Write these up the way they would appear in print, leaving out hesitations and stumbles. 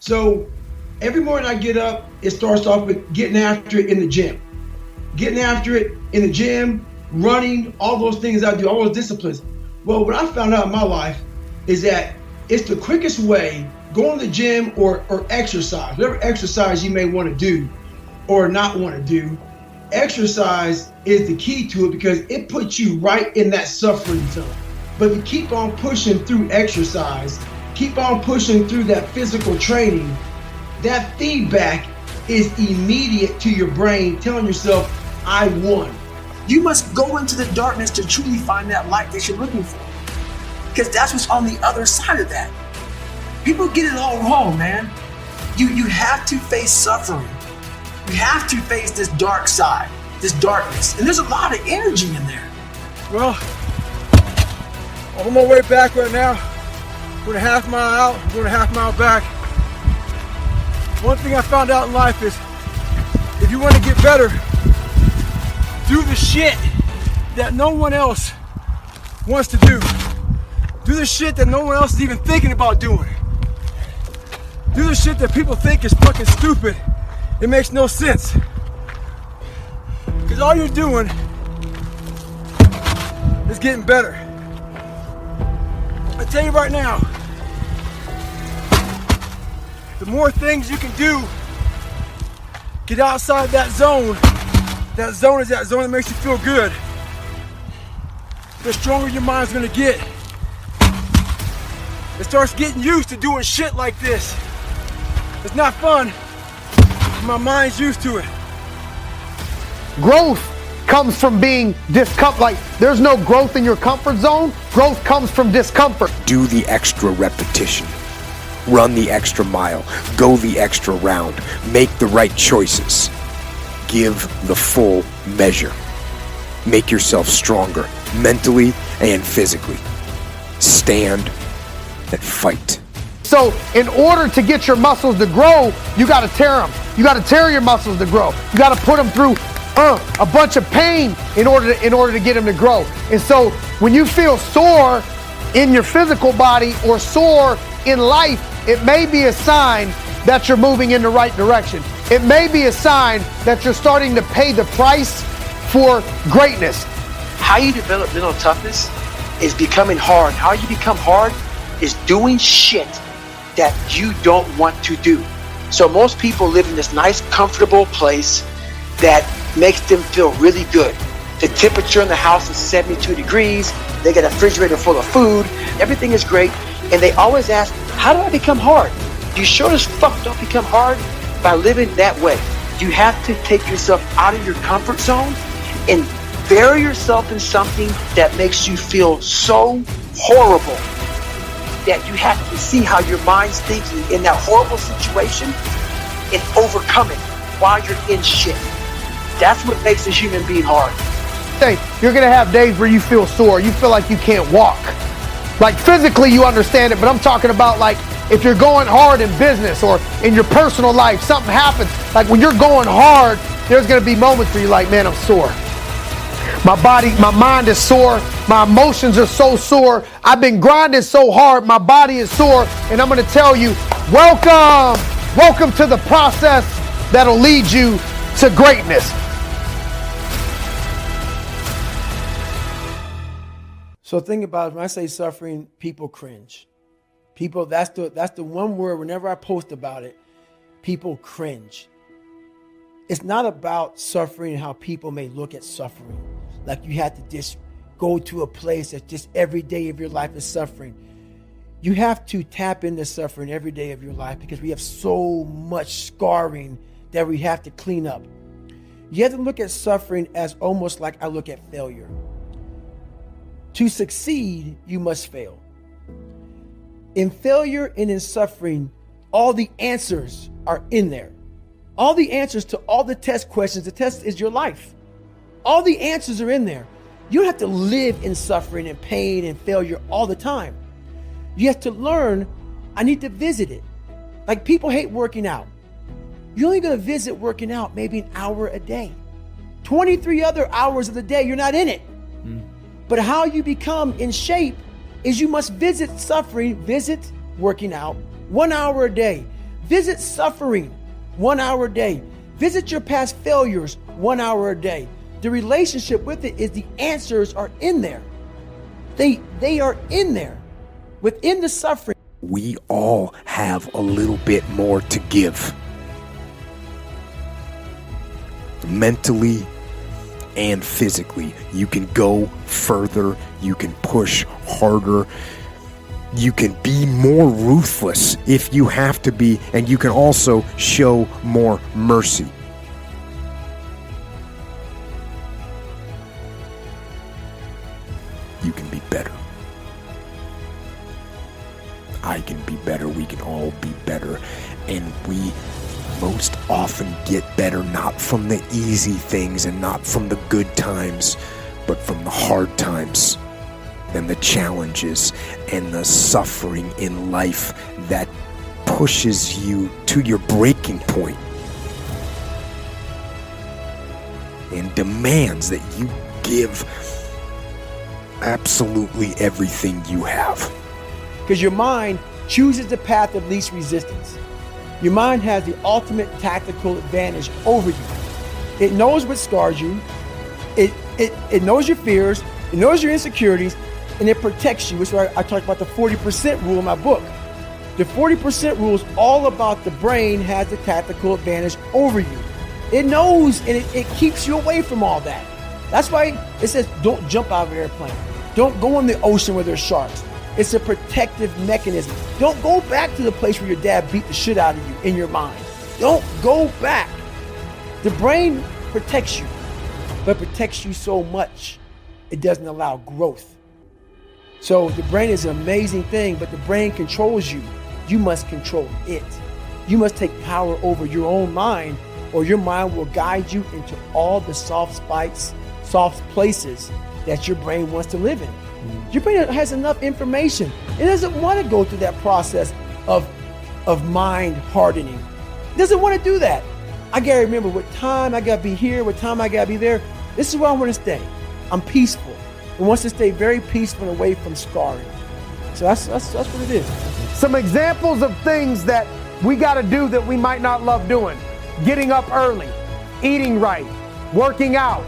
So every morning I get up, it starts off with getting after it in the gym. Getting after it in the gym, running, all those things I do, all those disciplines. Well, what I found out in my life is that it's the quickest way, going to the gym or exercise, whatever exercise you may want to do or not want to do, exercise is the key to it because it puts you right in that suffering zone. But if you keep on pushing through exercise, keep on pushing through that physical training, that feedback is immediate to your brain telling yourself, I won. You must go into the darkness to truly find that light that you're looking for. Because that's what's on the other side of that. People get it all wrong, man. You have to face suffering. You have to face this dark side, this darkness. And there's a lot of energy in there. Well, I'm on my way back right now. I'm going a half mile out, I'm going a half mile back. One thing I found out in life is if you want to get better, do the shit that no one else wants to do. Do the shit that no one else is even thinking about doing. Do the shit that people think is fucking stupid. It makes no sense. Because all you're doing is getting better. I tell you right now, the more things you can do, get outside that zone. That zone is that zone that makes you feel good. The stronger your mind's gonna get. It starts getting used to doing shit like this. It's not fun. My mind's used to it. Growth comes from being discomfort. Like, there's no growth in your comfort zone. Growth comes from discomfort. Do the extra repetition. Run the extra mile. Go the extra round. Make the right choices. Give the full measure. Make yourself stronger, mentally and physically. Stand and fight. So in order to get your muscles to grow, you got to tear them. You got to tear your muscles to grow. You got to put them through a bunch of pain in order to get them to grow. And so when you feel sore in your physical body or sore in life, it may be a sign that you're moving in the right direction. It may be a sign that you're starting to pay the price for greatness. How you develop mental toughness is becoming hard. How you become hard is doing shit that you don't want to do. So most people live in this nice, comfortable place that makes them feel really good. The temperature in the house is 72 degrees. They got a refrigerator full of food. Everything is great. And they always ask, how do I become hard? You sure as fuck don't become hard by living that way. You have to take yourself out of your comfort zone and bury yourself in something that makes you feel so horrible that you have to see how your mind's thinking in that horrible situation and overcome it while you're in shit. That's what makes a human being hard. Hey, you're gonna have days where you feel sore, you feel like you can't walk. Like physically you understand it, but I'm talking about like if you're going hard in business or in your personal life, something happens. Like when you're going hard, there's gonna be moments where you're like, man, I'm sore. My body, my mind is sore. My emotions are so sore. I've been grinding so hard. My body is sore. And I'm going to tell you, welcome to the process that'll lead you to greatness. So think about it, when I say suffering, people cringe. People, that's the one word, whenever I post about it, people cringe. It's not about suffering and how people may look at suffering. Like you have to just go to a place that just every day of your life is suffering. You have to tap into suffering every day of your life because we have so much scarring that we have to clean up. You have to look at suffering as almost like I look at failure. To succeed, you must fail. In failure and in suffering, all the answers are in there. All the answers to all the test questions. The test is your life. All the answers are in there. You don't have to live in suffering and pain and failure all the time. You have to learn, I need to visit it. Like people hate working out. You're only going to visit working out maybe an hour a day. 23 other hours of the day, you're not in it. But how you become in shape is you must visit suffering, visit working out 1 hour a day. Visit suffering 1 hour a day. Visit your past failures 1 hour a day. The relationship with it is the answers are in there. They are in there. Within the suffering. We all have a little bit more to give. Mentally and physically, you can go further, you can push harder, you can be more ruthless if you have to be, and you can also show more mercy. You can be better. I can be better. We can all be better. And we most often get better not from the easy things and not from the good times, but from the hard times and the challenges and the suffering in life that pushes you to your breaking point and demands that you give absolutely everything you have. Because your mind chooses the path of least resistance. Your mind has the ultimate tactical advantage over you. It knows what scars you. It knows your fears. It knows your insecurities, and it protects you. Which is why I talked about the 40% rule in my book. The 40% rule is all about the brain has the tactical advantage over you. It knows, and it keeps you away from all that. That's why it says don't jump out of an airplane. Don't go in the ocean where there's sharks. It's a protective mechanism. Don't go back to the place where your dad beat the shit out of you in your mind. Don't go back. The brain protects you, but protects you so much, it doesn't allow growth. So the brain is an amazing thing, but the brain controls you. You must control it. You must take power over your own mind, or your mind will guide you into all the soft places that your brain wants to live in. Your brain has enough information. It doesn't want to go through that process of mind hardening. It doesn't want to do that. I gotta remember what time I gotta be here, what time I gotta be there. This is where I want to stay. I'm peaceful. It wants to stay very peaceful and away from scarring. So that's what it is. Some examples of things that we got to do that we might not love doing. Getting up early, eating right, working out,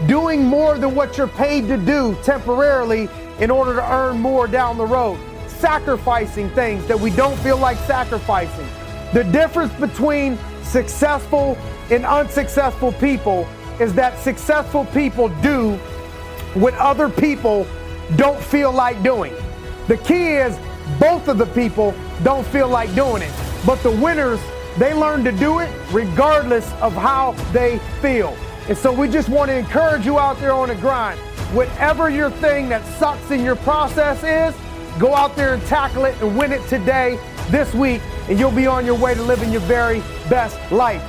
doing more than what you're paid to do temporarily in order to earn more down the road. Sacrificing things that we don't feel like sacrificing. The difference between successful and unsuccessful people is that successful people do what other people don't feel like doing. The key is both of the people don't feel like doing it, but the winners, they learn to do it regardless of how they feel. And so we just want to encourage you out there on the grind. Whatever your thing that sucks in your process is, go out there and tackle it and win it today, this week, and you'll be on your way to living your very best life.